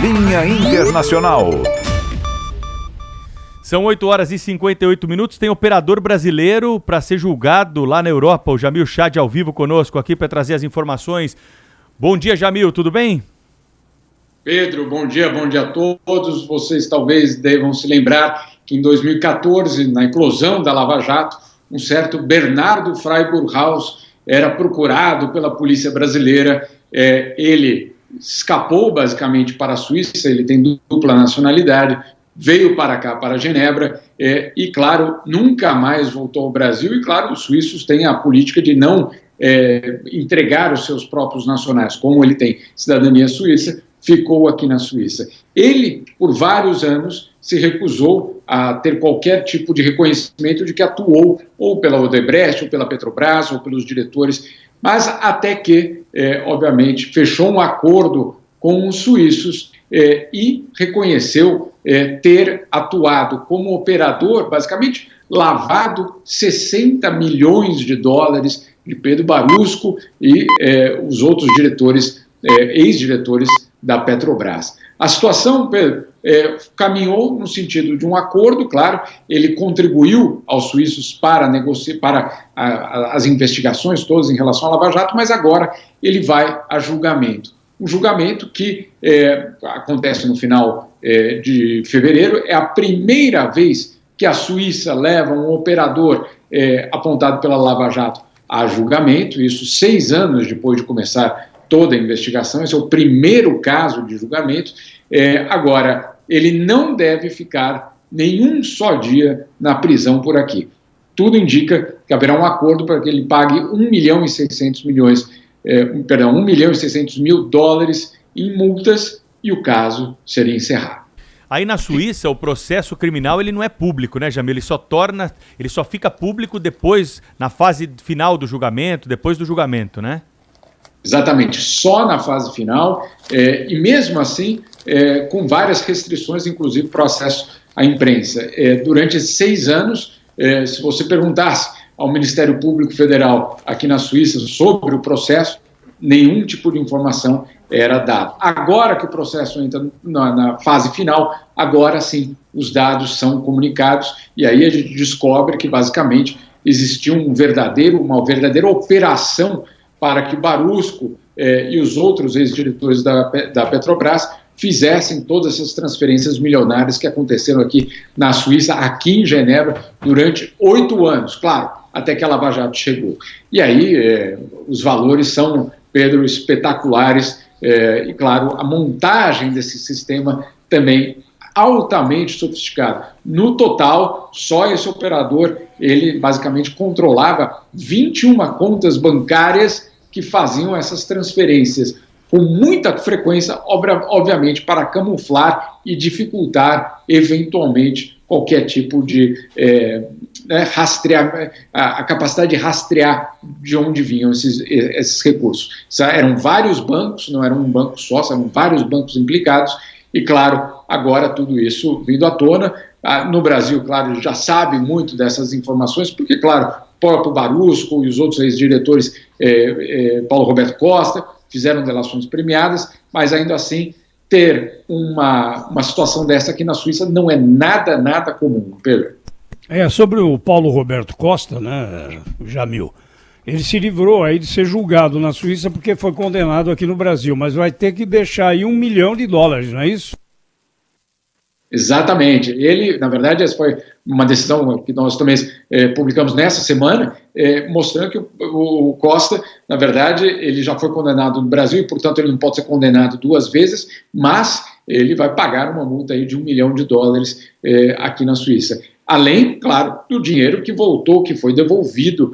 Linha Internacional. São 8 horas e 58 minutos. Tem operador brasileiro para ser julgado lá na Europa. O Jamil Chad ao vivo conosco aqui para trazer as informações. Bom dia, Jamil, tudo bem? Pedro, bom dia a todos. Vocês talvez devam se lembrar que em 2014, na eclosão da Lava Jato, um certo Bernardo Freiburghaus era procurado pela polícia brasileira. Ele escapou basicamente para a Suíça, ele tem dupla nacionalidade, veio para cá, para Genebra, e claro, nunca mais voltou ao Brasil. E claro, os suíços têm a política de não entregar os seus próprios nacionais. Como ele tem cidadania suíça, ficou aqui na Suíça. Ele, por vários anos, se recusou a ter qualquer tipo de reconhecimento de que atuou ou pela Odebrecht, ou pela Petrobras, ou pelos diretores, mas até que, obviamente, fechou um acordo com os suíços e reconheceu ter atuado como operador, basicamente lavado 60 milhões de dólares de Pedro Barusco e os outros diretores, ex-diretores da Petrobras. A situação, Pedro, caminhou no sentido de um acordo, claro, ele contribuiu aos suíços para negociar, para as investigações todas em relação à Lava Jato, mas agora ele vai a julgamento. Um julgamento que acontece no final de fevereiro. É a primeira vez que a Suíça leva um operador apontado pela Lava Jato a julgamento, isso 6 anos depois de começar toda a investigação. Esse é o primeiro caso de julgamento. Agora, ele não deve ficar nenhum só dia na prisão por aqui. Tudo indica que haverá um acordo para que ele pague 1 milhão e 600 mil dólares em multas e o caso seria encerrado. Aí na Suíça o processo criminal ele não é público, né, Jamil? Ele só fica público depois, na fase final do julgamento, depois do julgamento, né? Exatamente, só na fase final, e mesmo assim com várias restrições, inclusive para o acesso à imprensa. Durante esses 6 anos, se você perguntasse ao Ministério Público Federal aqui na Suíça sobre o processo, nenhum tipo de informação era dado. Agora que o processo entra na fase final, agora sim os dados são comunicados, e aí a gente descobre que basicamente existia uma verdadeira operação para que Barusco e os outros ex-diretores da Petrobras fizessem todas essas transferências milionárias que aconteceram aqui na Suíça, aqui em Genebra, durante 8 anos, claro, até que a Lava Jato chegou. E aí os valores são, Pedro, espetaculares, e claro, a montagem desse sistema também altamente sofisticado. No total, só esse operador, ele basicamente controlava 21 contas bancárias que faziam essas transferências com muita frequência, obviamente, para camuflar e dificultar, eventualmente, qualquer tipo de rastrear, a capacidade de rastrear de onde vinham esses recursos. Eram vários bancos, não era um banco só, eram vários bancos implicados, e, claro, agora tudo isso vindo à tona. No Brasil, claro, já sabe muito dessas informações, porque, claro, o próprio Barusco e os outros ex-diretores, Paulo Roberto Costa, fizeram delações premiadas, mas ainda assim ter uma situação dessa aqui na Suíça não é nada comum, Pedro. Sobre o Paulo Roberto Costa, né, Jamil, ele se livrou aí de ser julgado na Suíça porque foi condenado aqui no Brasil, mas vai ter que deixar aí 1 milhão de dólares, não é isso? Exatamente. Ele, na verdade, essa foi uma decisão que nós também publicamos nessa semana, mostrando que o Costa, na verdade, ele já foi condenado no Brasil e, portanto, ele não pode ser condenado 2 vezes, mas ele vai pagar uma multa aí de 1 milhão de dólares aqui na Suíça. Além, claro, do dinheiro que voltou, que foi devolvido,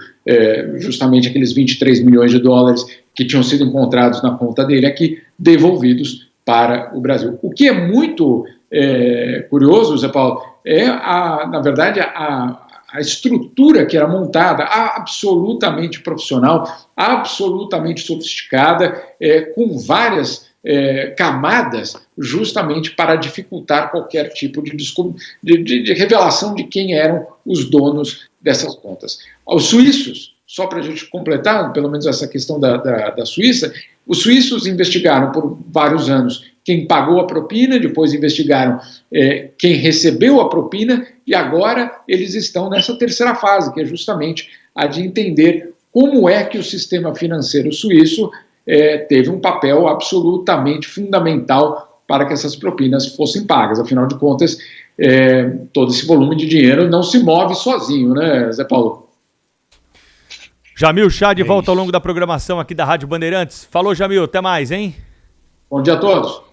justamente aqueles 23 milhões de dólares que tinham sido encontrados na conta dele aqui, devolvidos para o Brasil. O que é muito curioso, Zé Paulo, na verdade, a estrutura que era montada, absolutamente profissional, absolutamente sofisticada, com várias camadas, justamente para dificultar qualquer tipo de revelação de quem eram os donos dessas contas. Os suíços, só para a gente completar, pelo menos essa questão da Suíça, os suíços investigaram por vários anos quem pagou a propina, depois investigaram quem recebeu a propina, e agora eles estão nessa terceira fase, que é justamente a de entender como é que o sistema financeiro suíço teve um papel absolutamente fundamental para que essas propinas fossem pagas. Afinal de contas, todo esse volume de dinheiro não se move sozinho, né, Zé Paulo? Jamil Chad volta ao longo da programação aqui da Rádio Bandeirantes. Falou, Jamil, até mais, hein? Bom dia a todos.